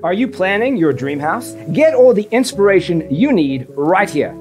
Are you planning your dream house? Get all the inspiration you need right here.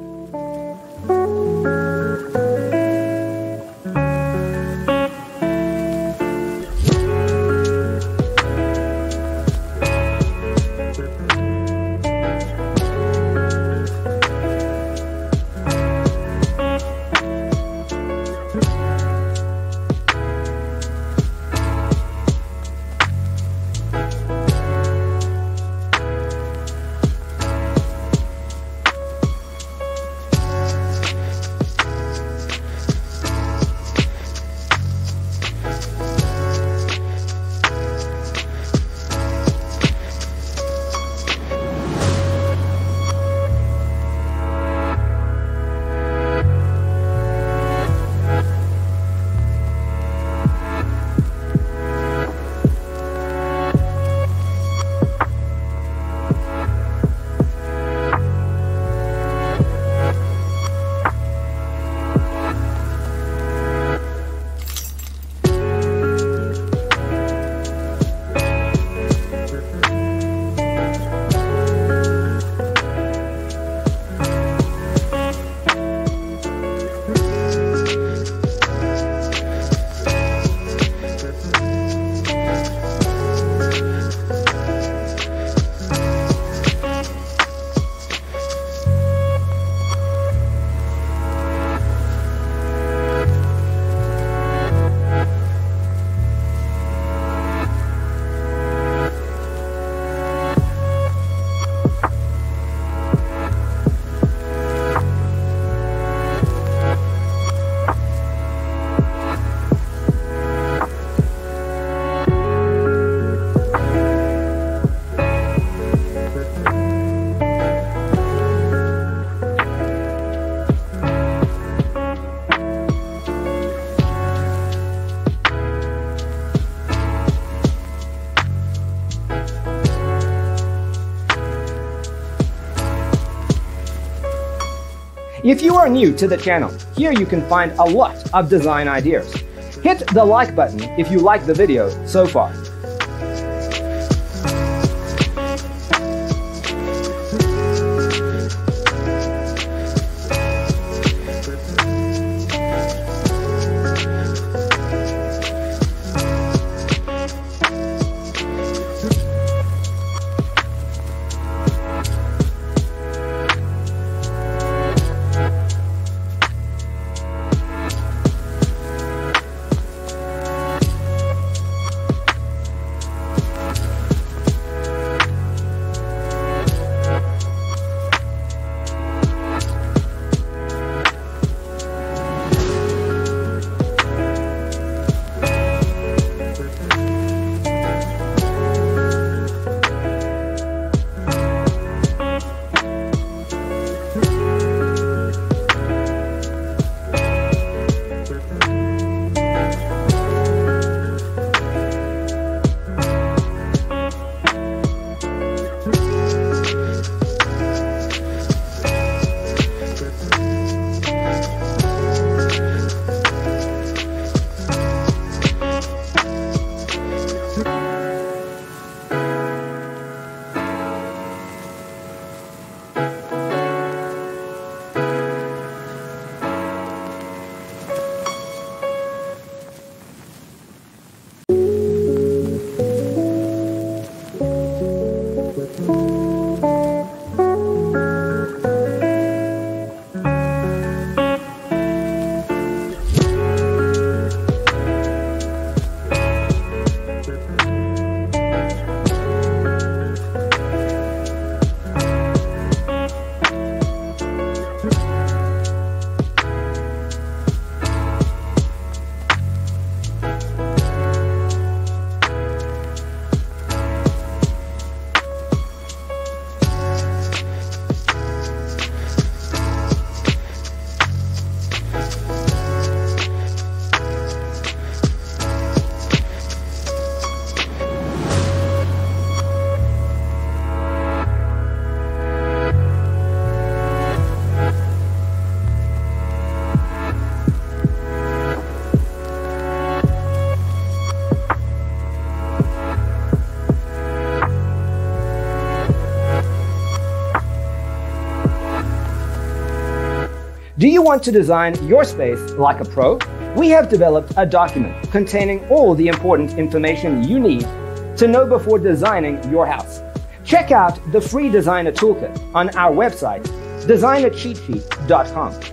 If you are new to the channel, here you can find a lot of design ideas. Hit the like button if you like the video so far. Do you want to design your space like a pro? We have developed a document containing all the important information you need to know before designing your house. Check out the free designer toolkit on our website, designercheatsheet.com.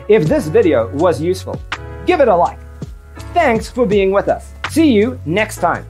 If this video was useful, give it a like. Thanks for being with us. See you next time.